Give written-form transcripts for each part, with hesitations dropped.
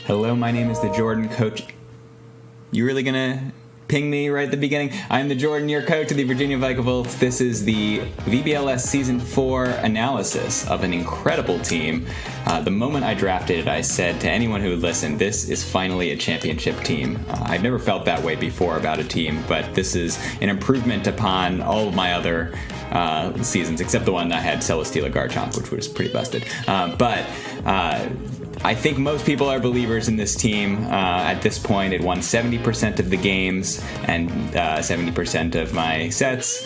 Hello, my name is the Jordan coach. You really gonna ping me right at the beginning? I'm the Jordan, your coach of the Virginia Vikavolt. This is the VBL-S Season 4 analysis of an incredible team. The moment I drafted it, I said to anyone who would listen, this is finally a championship team. I've never felt that way before about a team, but this is an improvement upon all of my other seasons, except the one I had Celesteela Garchomp, which was pretty busted. I think most people are believers in this team. At this point, it won 70% of the games and 70% of my sets,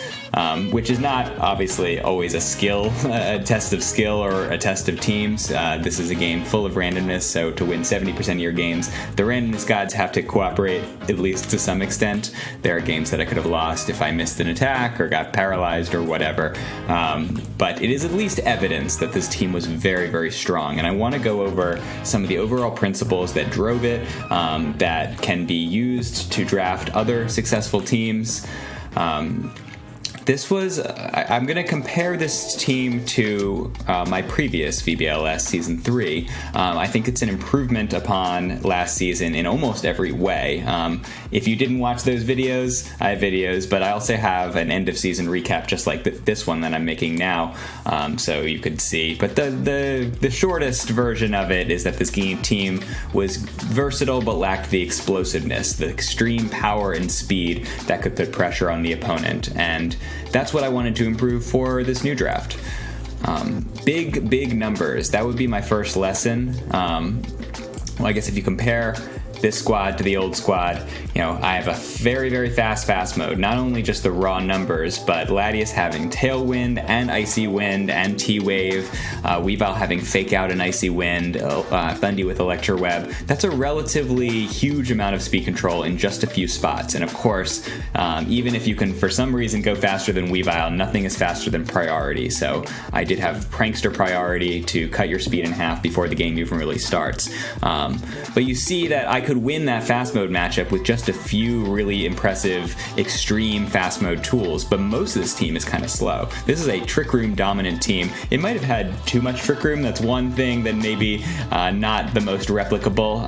which is not obviously always a test of skill or a test of teams. This is a game full of randomness, so to win 70% of your games, the randomness gods have to cooperate, at least to some extent. There are games that I could have lost if I missed an attack or got paralyzed or whatever. But it is at least evidence that this team was very, very strong, and I want to go over some of the overall principles that drove it, that can be used to draft other successful teams. I'm going to compare this team to my previous VBL-S Season 3. I think it's an improvement upon last season in almost every way. If you didn't watch those videos, I have videos, but I also have an end-of-season recap just like this one that I'm making now, so you could see. But the shortest version of it is that this team was versatile but lacked the explosiveness, the extreme power and speed that could put pressure on the opponent, and that's what I wanted to improve for this new draft. Big numbers. That would be my first lesson. Well, I guess if you compare this squad to the old squad, I have a very, very fast mode. Not only just the raw numbers, but Latias having Tailwind and Icy Wind and T-Wave, Weavile having Fake Out and Icy Wind, Thundy with Electro Web. That's a relatively huge amount of speed control in just a few spots. And of course, even if you can for some reason go faster than Weavile, nothing is faster than Priority. So I did have Prankster Priority to cut your speed in half before the game even really starts. But you see that I could win that fast mode matchup with just a few really impressive extreme fast mode tools, but most of this team is kind of slow. This is a Trick Room dominant team. It might have had too much Trick Room. That's one thing that maybe not the most replicable.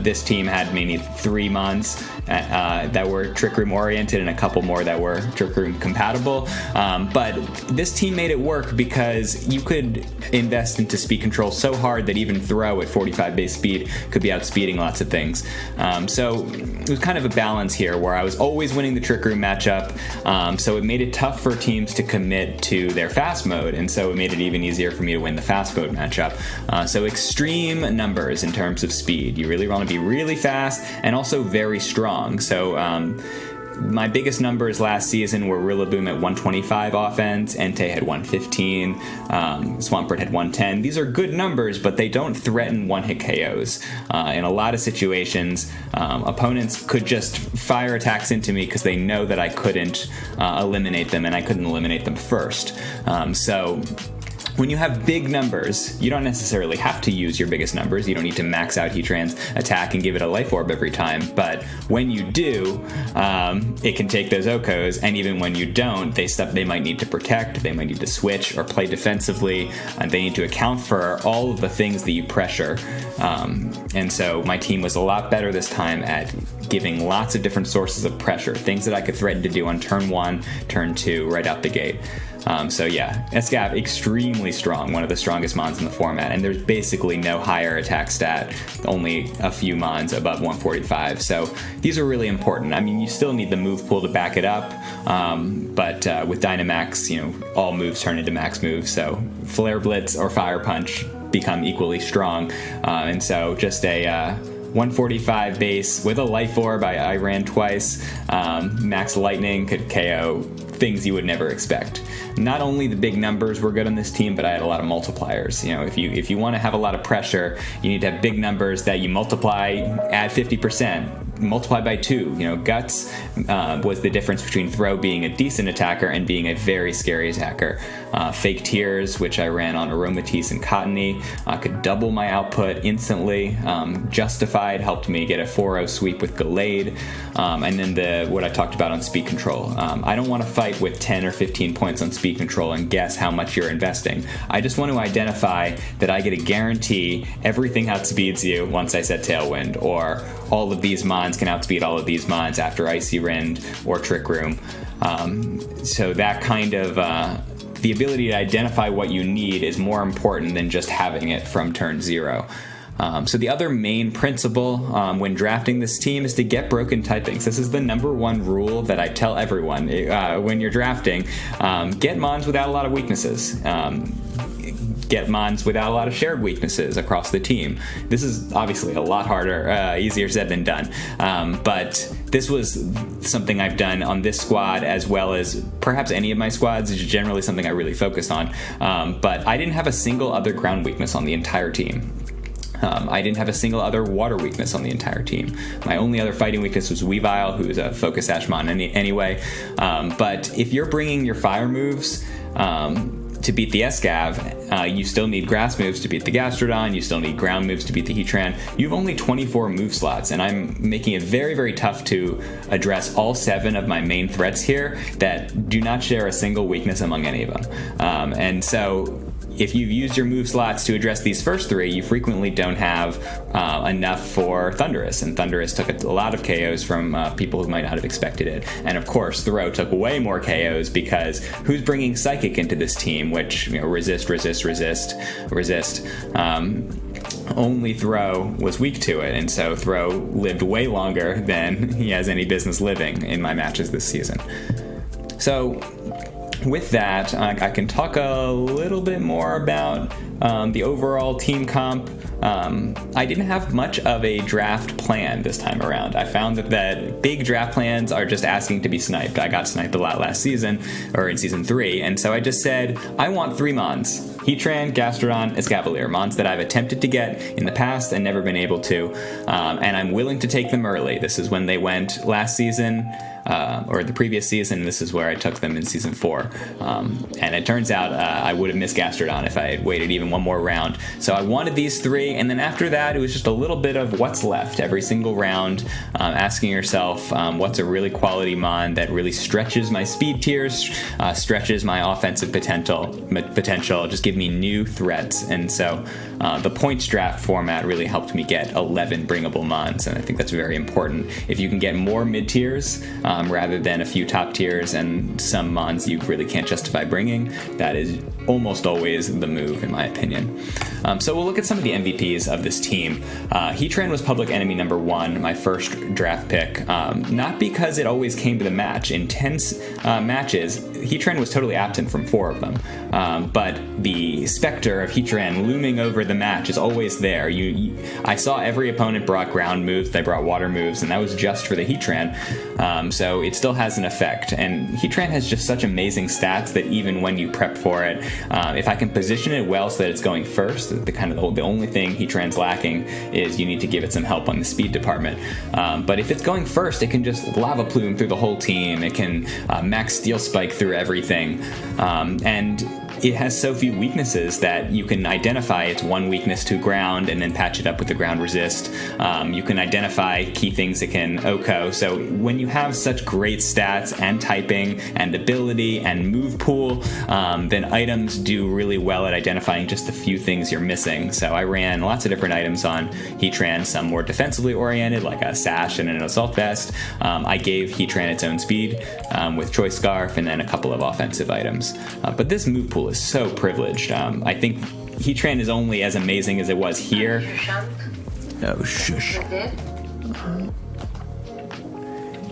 This team had maybe 3 Mons that were Trick Room oriented and a couple more that were Trick Room compatible, but this team made it work because you could invest into speed control so hard that even Throw at 45 base speed could be outspeeding lots of things. So it was kind of a balance here where I was always winning the Trick Room matchup, so it made it tough for teams to commit to their fast mode, and so it made it even easier for me to win the fast mode matchup. So extreme numbers in terms of speed. You really want to be really fast and also very strong. So my biggest numbers last season were Rillaboom at 125 offense, Entei had 115, Swampert had 110. These are good numbers, but they don't threaten one-hit KOs. In a lot of situations, opponents could just fire attacks into me because they know that I couldn't eliminate them, and I couldn't eliminate them first. So when you have big numbers, you don't necessarily have to use your biggest numbers. You don't need to max out Heatran's attack and give it a Life Orb every time. But when you do, it can take those Okos, and even when you don't, they might need to protect, they might need to switch or play defensively, and they need to account for all of the things that you pressure. And so my team was a lot better this time at giving lots of different sources of pressure, things that I could threaten to do on turn 1, turn 2, right out the gate. So yeah, Escav, extremely strong, one of the strongest Mons in the format, and there's basically no higher attack stat, only a few Mons above 145, so these are really important. I mean, you still need the move pool to back it up, but with Dynamax, all moves turn into max moves, so Flare Blitz or Fire Punch become equally strong, and so just a 145 base with a Life Orb, I ran twice, Max Lightning could KO things you would never expect. Not only the big numbers were good on this team, but I had a lot of multipliers. If you want to have a lot of pressure, you need to have big numbers that you multiply, add 50%, multiply by 2. Guts was the difference between Throw being a decent attacker and being a very scary attacker. Fake Tears, which I ran on Aromatisse and Cottony, could double my output instantly. Justified helped me get a 4-0 sweep with Gallade. And then what I talked about on speed control. I don't want to fight with 10 or 15 points on speed control and guess how much you're investing. I just want to identify that I get a guarantee everything outspeeds you once I set Tailwind, or all of these mons can outspeed all of these mons after Icy Rind or Trick Room. So that kind of the ability to identify what you need is more important than just having it from turn 0. So the other main principle when drafting this team is to get broken typings. This is the number one rule that I tell everyone when you're drafting. Get mons without a lot of weaknesses. Get mons without a lot of shared weaknesses across the team. This is obviously a lot harder, easier said than done. But this was something I've done on this squad as well as perhaps any of my squads. It's generally something I really focus on. But I didn't have a single other ground weakness on the entire team. I didn't have a single other water weakness on the entire team. My only other fighting weakness was Weavile, who's a focus Ashmon anyway. But if you're bringing your fire moves to beat the Escav, you still need grass moves to beat the Gastrodon, you still need ground moves to beat the Heatran. You have only 24 move slots, and I'm making it very, very tough to address all 7 of my main threats here that do not share a single weakness among any of them. And so if you've used your move slots to address these first 3, you frequently don't have enough for Thunderous, and Thunderous took a lot of KOs from people who might not have expected it. And of course, Throw took way more KOs because who's bringing Psychic into this team, which, resist. Only Throw was weak to it, and so Throw lived way longer than he has any business living in my matches this season. So with that, I can talk a little bit more about the overall team comp. I didn't have much of a draft plan this time around. I found that big draft plans are just asking to be sniped. I got sniped a lot last season, or in Season 3, and so I just said, I want 3 mons. Heatran, Gastrodon, Escavalier, mons that I've attempted to get in the past and never been able to, and I'm willing to take them early. This is when they went last season, or the previous season. This is where I took them in Season 4. And it turns out I would have missed Gastrodon if I had waited even one more round. So I wanted these 3, and then after that, it was just a little bit of what's left every single round, asking yourself what's a really quality mon that really stretches my speed tiers, stretches my offensive potential, just give me new threats. And so the points draft format really helped me get 11 bringable mons, and I think that's very important. If you can get more mid tiers rather than a few top tiers and some mons you really can't justify bringing, that is almost always the move, in my opinion. So we'll look at some of the MVPs of this team. Heatran was public enemy number 1, my first draft pick, not because it always came to the match. In 10 matches, Heatran was totally absent from 4 of them, but the specter of Heatran looming over the match is always there. I saw every opponent brought ground moves, they brought water moves, and that was just for the Heatran, so it still has an effect. And Heatran has just such amazing stats that even when you prep for it, if I can position it well so that it's going first, the only thing Heatran's lacking is you need to give it some help on the speed department. But if it's going first, it can just lava plume through the whole team. It can max steel spike through everything, and it has so few weaknesses that you can identify its one weakness to ground and then patch it up with the ground resist. You can identify key things it can OHKO. So when you have such great stats and typing and ability and move pool, then items do really well at identifying just the few things you're missing. So I ran lots of different items on Heatran, some more defensively oriented, like a sash and an assault vest. I gave Heatran its own speed with Choice Scarf, and then a couple of offensive items. But this move pool is so privileged. I think Heatran is only as amazing as it was here. Oh, shush.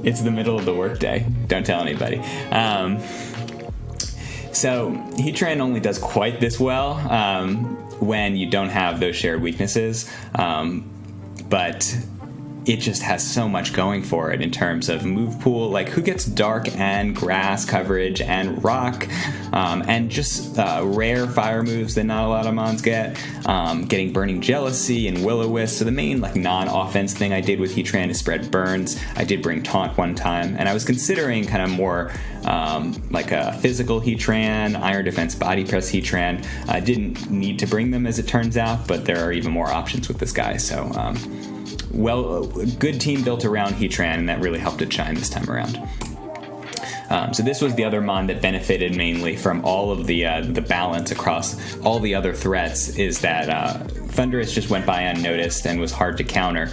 It's the middle of the workday. Don't tell anybody. So Heatran only does quite this well when you don't have those shared weaknesses. But it just has so much going for it in terms of move pool, like who gets dark and grass coverage and rock, and just rare fire moves that not a lot of mons get, getting Burning Jealousy and Will-O-Wisp. So the main like non-offense thing I did with Heatran is spread burns. I did bring Taunt one time, and I was considering kind of more like a physical Heatran, Iron Defense Body Press Heatran. I didn't need to bring them as it turns out, but there are even more options with this guy. So well, a good team built around Heatran, and that really helped it shine this time around. So this was the other mon that benefited mainly from all of the balance across all the other threats, is that Thunderous just went by unnoticed and was hard to counter.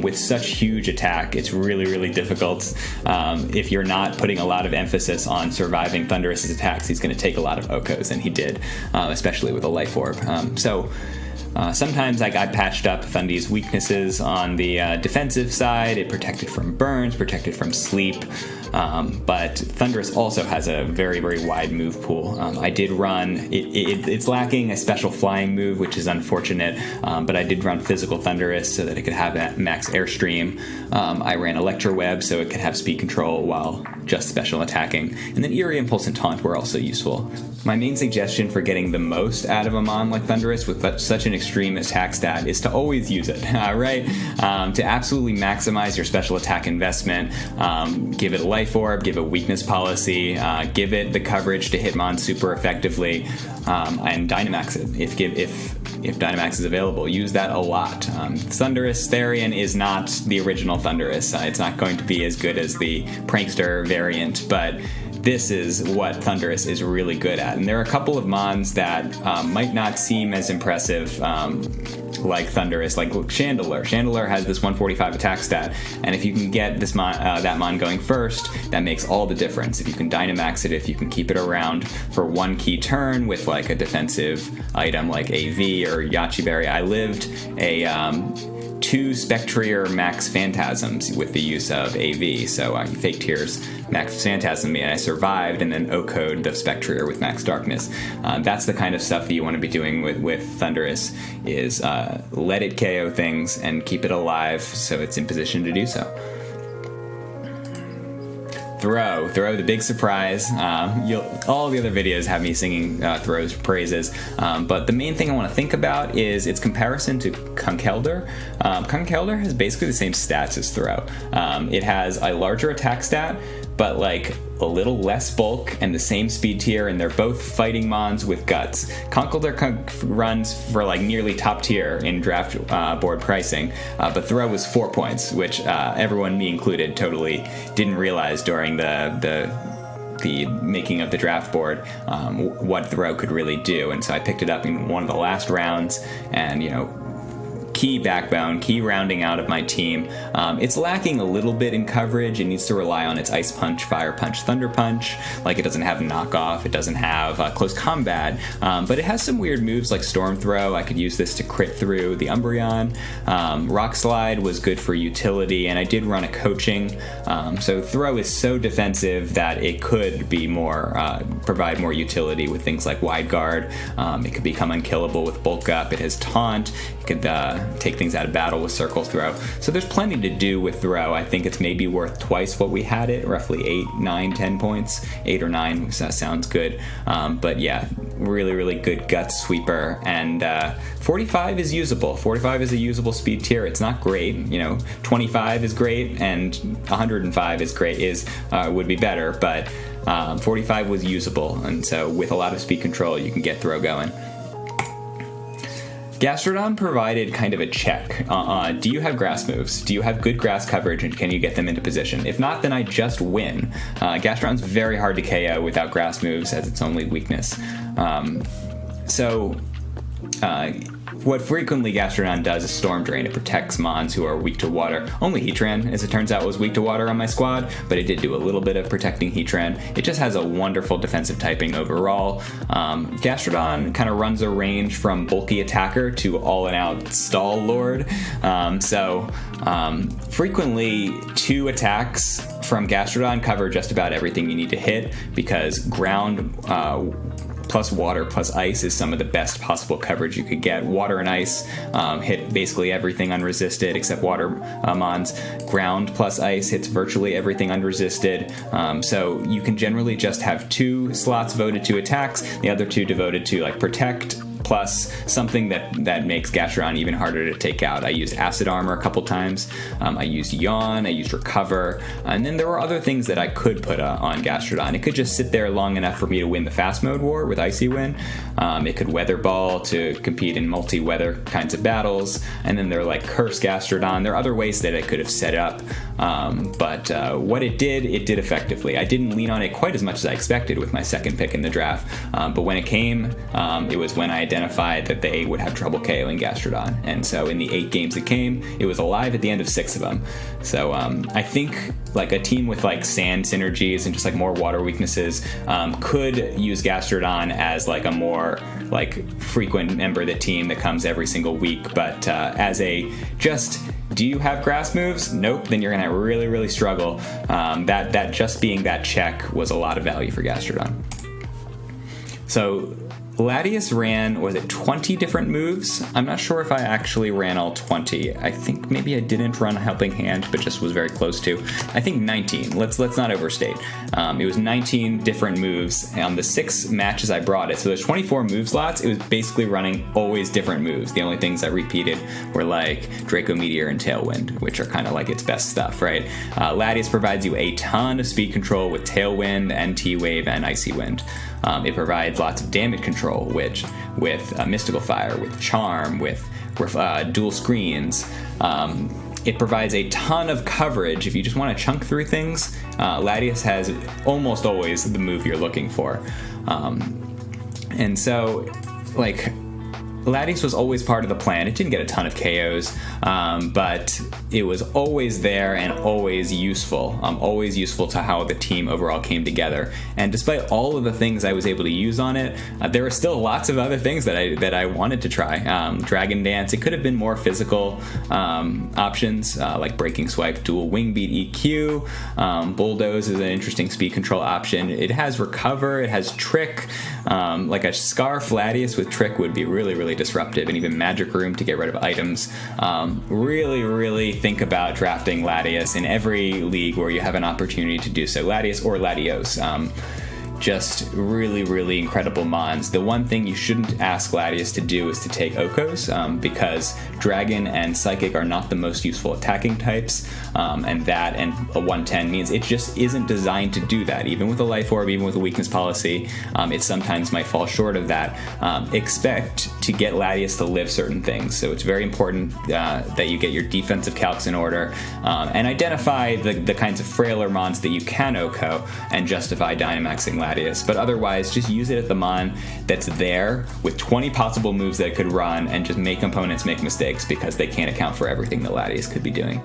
With such huge attack, it's really, really difficult. If you're not putting a lot of emphasis on surviving Thunderous's attacks, he's going to take a lot of Okos, and he did, especially with a Life Orb. Sometimes I patched up Thundy's weaknesses on the defensive side. It protected from burns, protected from sleep, but Thunderous also has a very, very wide move pool. I did run, it's lacking a special flying move, which is unfortunate, but I did run physical Thunderous so that it could have max airstream. I ran Electro Web so it could have speed control while just special attacking, and then Eerie Impulse and Taunt were also useful. My main suggestion for getting the most out of a mon like Thunderous with such an extreme attack stat is to always use it, right? To absolutely maximize your special attack investment, give it a Life Orb, give it weakness policy, give it the coverage to hit mon super effectively, and Dynamax it if Dynamax is available. Use that a lot. Thunderous Therian is not the original Thunderous. It's not going to be as good as the Prankster variant, but this is what Thunderous is really good at. And there are a couple of mons that might not seem as impressive like Thunderous, like Chandelure. Chandelure has this 145 attack stat, and if you can get this that mon going first, that makes all the difference. If you can Dynamax it, if you can keep it around for one key turn with like a defensive item like AV or Yachi Berry. I lived a 2 Spectrier Max Phantasms with the use of AV, so I Fake Tears Max Phantasm me, and I survived, and then O-code the Spectrier with Max Darkness. That's the kind of stuff that you want to be doing with Thunderous, is let it KO things and keep it alive so it's in position to do so. Throw, the big surprise. All the other videos have me singing Throw's praises, but the main thing I want to think about is its comparison to Conkeldurr. Conkeldurr has basically the same stats as Throw. It has a larger attack stat, but like a little less bulk and the same speed tier, and they're both fighting mons with guts. Conkeldurr runs for like nearly top tier in draft board pricing, but Throw was 4 points, which everyone, me included, totally didn't realize during the making of the draft board what Throw could really do. And so I picked it up in one of the last rounds, and key backbone, key rounding out of my team. It's lacking a little bit in coverage. It needs to rely on its Ice Punch, Fire Punch, Thunder Punch. Like, it doesn't have knockoff, it doesn't have close combat, but it has some weird moves like Storm Throw. I could use this to crit through the Umbreon. Rock Slide was good for utility, and I did run a coaching. So Throw is so defensive that it could be more, provide more utility with things like Wide Guard. It could become unkillable with Bulk Up. It has Taunt. It could take things out of battle with Circle Throw. So there's plenty to do with Throw. I think it's maybe worth twice what we had it, roughly 8, 9, 10 points. 8 or 9 sounds good. But yeah, really, really good gut sweeper. And 45 is usable. 45 is a usable speed tier. It's not great. 25 is great, and 105 is great, would be better, but 45 was usable. And so with a lot of speed control, you can get Throw going. Gastrodon provided kind of a check. Do you have grass moves? Do you have good grass coverage, and can you get them into position? If not, then I just win. Gastrodon's very hard to KO without grass moves as its only weakness. What frequently Gastrodon does is Storm Drain. It protects mons who are weak to water. Only Heatran, as it turns out, was weak to water on my squad, but it did do a little bit of protecting Heatran. It just has a wonderful defensive typing overall. Gastrodon kind of runs a range from bulky attacker to all-in-out stall lord. Frequently 2 attacks from Gastrodon cover just about everything you need to hit, because ground plus water plus ice is some of the best possible coverage you could get. Water and ice hit basically everything unresisted except water mons. Ground plus ice hits virtually everything unresisted. So you can generally just have 2 slots voted to attacks, the other 2 devoted to like protect, plus something that makes Gastrodon even harder to take out. I used Acid Armor a couple times. I used Yawn. I used Recover. And then there were other things that I could put on Gastrodon. It could just sit there long enough for me to win the Fast Mode War with Icy Wind. It could Weather Ball to compete in multi-weather kinds of battles. And then there are like Curse Gastrodon. There are other ways that I could have set up. But what it did effectively. I didn't lean on it quite as much as I expected with my second pick in the draft. But when it came, it was when I identified that they would have trouble KOing Gastrodon. And so in the 8 games it came, it was alive at the end of 6 of them. So I think like a team with like sand synergies and just like more water weaknesses could use Gastrodon as like a more like frequent member of the team that comes every single week. But as a just, do you have grass moves? Nope. Then you're going to really, really struggle. That just being that check was a lot of value for Gastrodon. So Latias ran, was it 20 different moves? I'm not sure if I actually ran all 20. I think maybe I didn't run Helping Hand, but just was very close to. I think 19. Let's not overstate. It was 19 different moves on the 6 matches I brought it. So there's 24 move slots. It was basically running always different moves. The only things I repeated were like Draco Meteor and Tailwind, which are kind of like its best stuff, right? Latias provides you a ton of speed control with Tailwind, NT Wave, and Icy Wind. It provides lots of damage control, which with Mystical Fire, with Charm, with dual screens. It provides a ton of coverage. If you just want to chunk through things, Latias has almost always the move you're looking for. And so, like, Latias was always part of the plan. It didn't get a ton of KOs, but it was always there and always useful to how the team overall came together. And despite all of the things I was able to use on it, there were still lots of other things that I wanted to try. Dragon Dance, it could have been more physical options, like Breaking Swipe, Dual Wing Beat EQ. Bulldoze is an interesting speed control option. It has Recover, it has Trick. Like a Scarf Latias with Trick would be really, really disruptive, and even Magic Room to get rid of items. Really think about drafting Latias in every league where you have an opportunity to do so. Latias or Latios. Just really, really incredible mons. The one thing you shouldn't ask Latias to do is to take Okos, because Dragon and Psychic are not the most useful attacking types, and that and a 110 means it just isn't designed to do that. Even with a Life Orb, even with a Weakness Policy, it sometimes might fall short of that. Expect to get Latias to live certain things, so it's very important that you get your defensive calcs in order, and identify the kinds of frailer mons that you can Oko and justify Dynamaxing Latias. But otherwise, just use it at the mon that's there with 20 possible moves that it could run, and just make opponents make mistakes because they can't account for everything that Latias could be doing.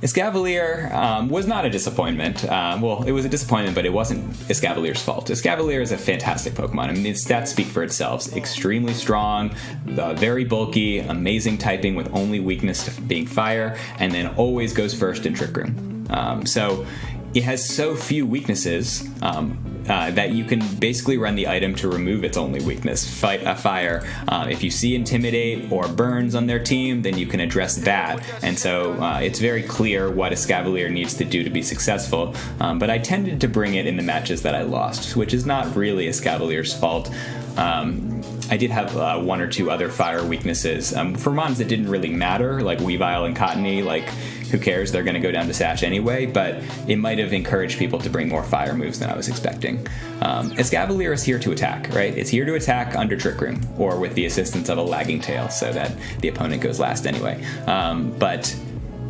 Escavalier was not a disappointment. Well, it was a disappointment, but it wasn't Escavalier's fault. Escavalier is a fantastic Pokemon. I mean, its stats speak for itself. Extremely strong, very bulky, amazing typing with only weakness to being fire, and then always goes first in Trick Room. So it has so few weaknesses that you can basically run the item to remove its only weakness, fire. If you see Intimidate or Burns on their team, then you can address that. And so it's very clear what Escavalier needs to do to be successful. But I tended to bring it in the matches that I lost, which is not really Escavalier's fault. I did have 1 or 2 other fire weaknesses for mons that didn't really matter, like Weavile and Cottony. Like, who cares? They're going to go down to Sash anyway, but it might have encouraged people to bring more fire moves than I was expecting. Escavalier is here to attack, right? It's here to attack under Trick Room, or with the assistance of a Lagging Tail, so that the opponent goes last anyway. But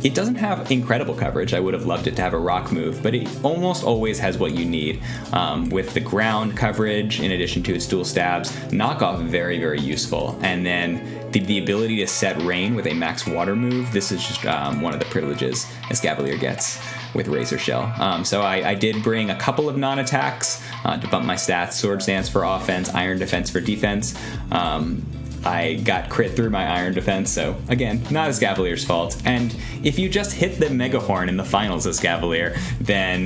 it doesn't have incredible coverage. I would have loved it to have a rock move, but it almost always has what you need. With the ground coverage, in addition to its dual stabs, knockoff very, very useful. And then the ability to set rain with a max water move, this is just one of the privileges Escavalier gets with Razor Shell. So I did bring a couple of non-attacks to bump my stats. Sword Stance for offense, Iron Defense for defense. I got crit through my iron defense, so again, not Escavalier's fault. And if you just hit the Mega Horn in the finals as Escavalier, then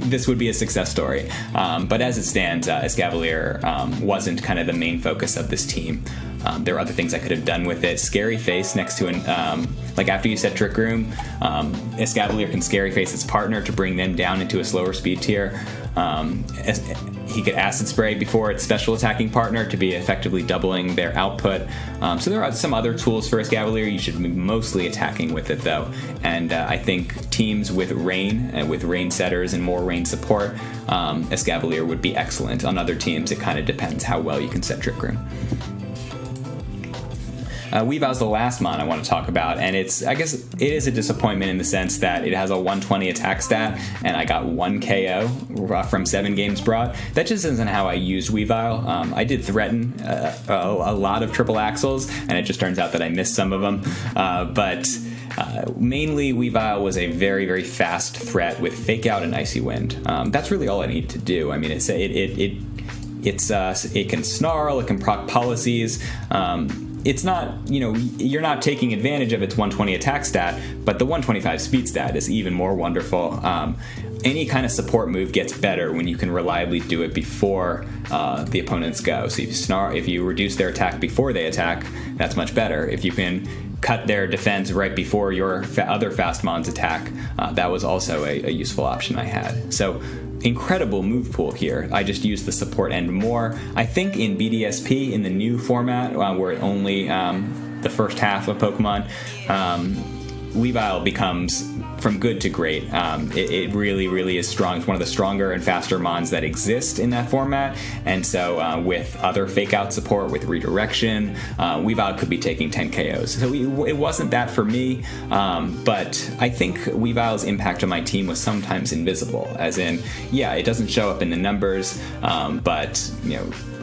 this would be a success story. But as it stands, Escavalier wasn't kind of the main focus of this team. There were other things I could have done with it. Scary Face next to after you set Trick Room, Escavalier can Scary Face its partner to bring them down into a slower speed tier. He could Acid Spray before its special attacking partner to be effectively doubling their output. So there are some other tools for Escavalier. You should be mostly attacking with it, though. And I think teams with Rain and with Rain setters and more Rain support, Escavalier would be excellent. On other teams, it kind of depends how well you can set Trick Room. Weavile's the last mon I want to talk about, and I guess it is a disappointment in the sense that it has a 120 attack stat, and I got 1 KO from 7 games brought. That just isn't how I used Weavile. I did threaten a lot of triple axles, and it just turns out that I missed some of them. But mainly, Weavile was a very, very fast threat with Fake Out and Icy Wind. That's really all I need to do. I mean, it can snarl, it can proc policies. It's not, you're not taking advantage of its 120 attack stat, but the 125 speed stat is even more wonderful. Any kind of support move gets better when you can reliably do it before the opponents go. So if you reduce their attack before they attack, that's much better. If you can cut their defense right before your other fast mons attack, that was also a useful option I had. So incredible move pool here. I just used the support end more. I think in BDSP, in the new format, where only the first half of Pokemon, Weavile becomes from good to great. It really, really is strong. It's one of the stronger and faster mons that exist in that format. And so with other Fake Out support, with Redirection, Weavile could be taking 10 KOs. So it wasn't that for me, but I think Weavile's impact on my team was sometimes invisible. As in, yeah, it doesn't show up in the numbers, but,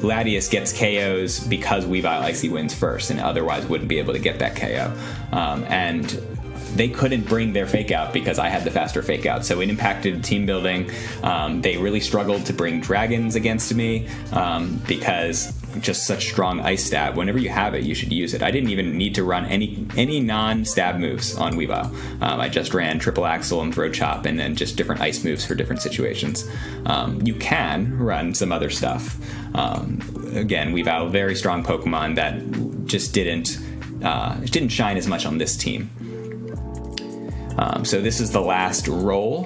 Latias gets KOs because Weavile Icy wins first, and otherwise wouldn't be able to get that KO. And they couldn't bring their Fake Out because I had the faster Fake Out, so it impacted team building. They really struggled to bring dragons against me because just such strong ice stab. Whenever you have it, you should use it. I didn't even need to run any non-stab moves on Weavile. I just ran Triple Axle and Throw Chop, and then just different ice moves for different situations. You can run some other stuff. Again, Weavile, very strong Pokemon that just didn't shine as much on this team. So this is the last roll.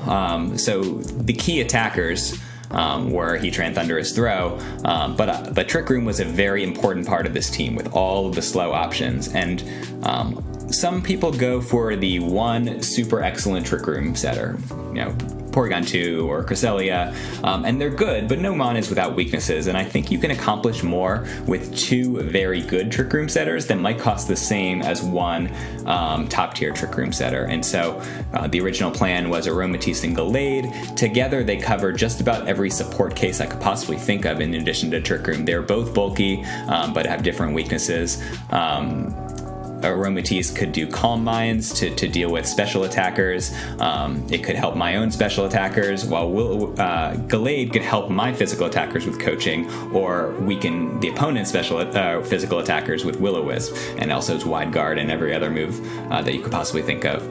So the key attackers were Heatran, Thunderous, Throw, but Trick Room was a very important part of this team with all of the slow options. And some people go for the one super excellent Trick Room setter, Porygon 2 or Cresselia, and they're good, but no mon is without weaknesses, and I think you can accomplish more with 2 very good Trick Room setters that might cost the same as one top-tier Trick Room setter. And so the original plan was Aromatisse and Gallade. Together, they cover just about every support case I could possibly think of in addition to Trick Room. They're both bulky, but have different weaknesses. Aromatisse could do Calm Minds to deal with special attackers. It could help my own special attackers, while Gallade could help my physical attackers with coaching, or weaken the opponent's physical attackers with Will-O-Wisp, and also its Wide Guard and every other move that you could possibly think of.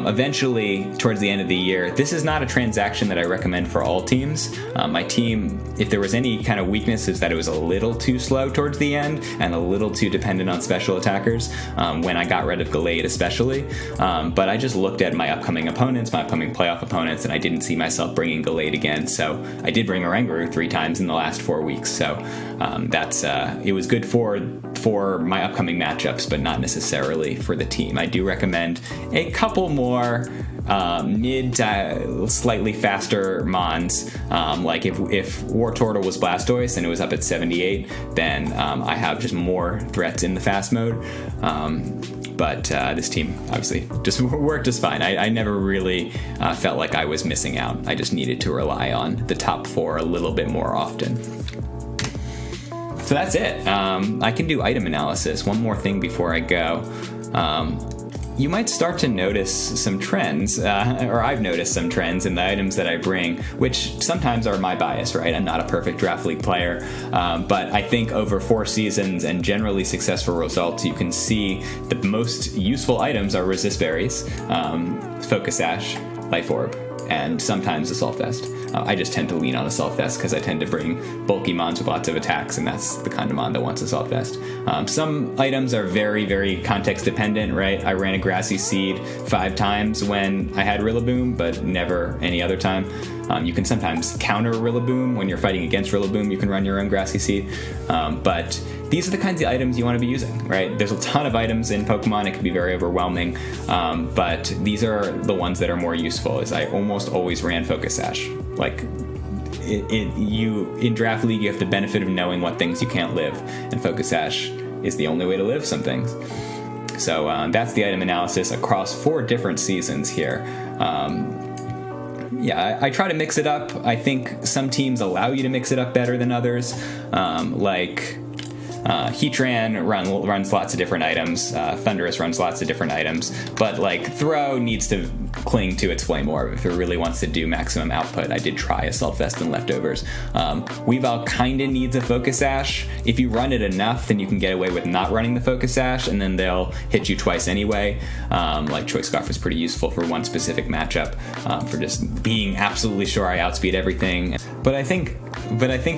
Eventually, towards the end of the year, this is not a transaction that I recommend for all teams. My team, if there was any kind of weakness, is that it was a little too slow towards the end and a little too dependent on special attackers. When I got rid of Gallade especially, but I just looked at my upcoming opponents, my upcoming playoff opponents, and I didn't see myself bringing Gallade again, so I did bring Oranguru 3 times in the last 4 weeks, so it was good for my upcoming matchups, but not necessarily for the team. I do recommend a couple more mid to slightly faster mons, like if Wartortle was Blastoise and it was up at 78, then I have just more threats in the fast mode. But this team obviously just worked just fine. I never really felt like I was missing out. I just needed to rely on the top 4 a little bit more often. So that's it. I can do item analysis. One more thing before I go. you might start to notice some trends, or I've noticed some trends in the items that I bring, which sometimes are my bias, right? I'm not a perfect draft league player, but I think over 4 seasons and generally successful results, you can see the most useful items are Resist Berries, Focus Sash, Life Orb, and sometimes Assault Vest. I just tend to lean on Assault Vest because I tend to bring bulky mons with lots of attacks, and that's the kind of mon that wants Assault Vest. Some items are very, very context dependent, right? I ran a Grassy Seed 5 times when I had Rillaboom, but never any other time. You can sometimes counter Rillaboom when you're fighting against Rillaboom. You can run your own Grassy Seed, but these are the kinds of items you want to be using, right? There's a ton of items in Pokemon. It can be very overwhelming, but these are the ones that are more useful. Is I almost always ran Focus Sash. Like, in Draft League, you have the benefit of knowing what things you can't live, and Focus Sash is the only way to live some things. So that's the item analysis across 4 different seasons here. I try to mix it up. I think some teams allow you to mix it up better than others, like Heatran runs lots of different items. Thunderous runs lots of different items, but like Throw needs to cling to its Flame Orb if it really wants to do maximum output. I did try Assault Vest and Leftovers. Weavile kinda needs a Focus Sash. If you run it enough, then you can get away with not running the Focus Sash, and then they'll hit you twice anyway. Like Choice Scarf is pretty useful for one specific matchup, for just being absolutely sure I outspeed everything. But I think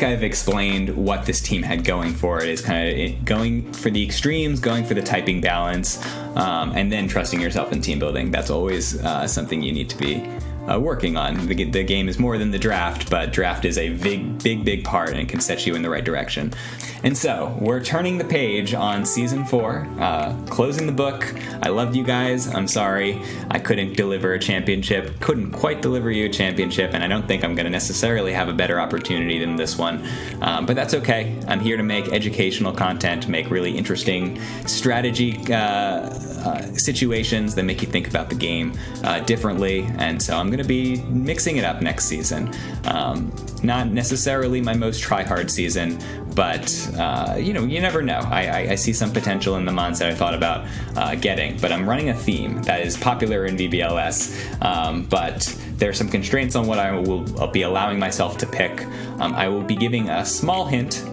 I've explained what this team had going for it. Is kind of going for the extremes, going for the typing balance, and then trusting yourself in team building. That's always something you need to be working on. The game is more than the draft, but draft is a big part and can set you in the right direction. And so we're turning the page on season 4, closing the book. I loved you guys. I'm sorry I couldn't deliver a championship, couldn't quite deliver you a championship, and I don't think I'm going to necessarily have a better opportunity than this one. But that's okay. I'm here to make educational content, make really interesting strategy situations that make you think about the game differently, and so I'm going to be mixing it up next season. Not necessarily my most try-hard season, but you never know. I see some potential in the mons that I thought about getting, but I'm running a theme that is popular in VBL-S, but there are some constraints on what I'll be allowing myself to pick. I will be giving a small hint.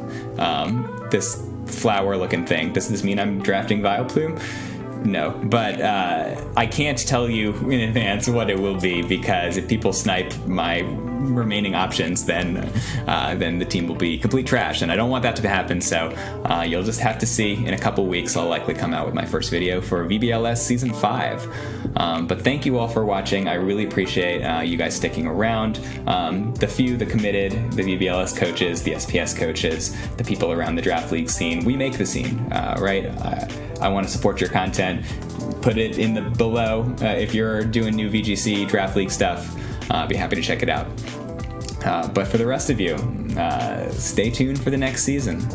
This flower-looking thing. Does this mean I'm drafting Vileplume? No, but I can't tell you in advance what it will be, because if people snipe my remaining options, then the team will be complete trash, and I don't want that to happen. So you'll just have to see. In a couple weeks, I'll likely come out with my first video for VBL-S Season 5. But thank you all for watching. I really appreciate you guys sticking around. The committed, the VBL-S coaches, the SPS coaches, the people around the Draft League scene. We make the scene, right? I want to support your content. Put it in the below if you're doing new VGC Draft League stuff. I'd be happy to check it out. But for the rest of you, stay tuned for the next season.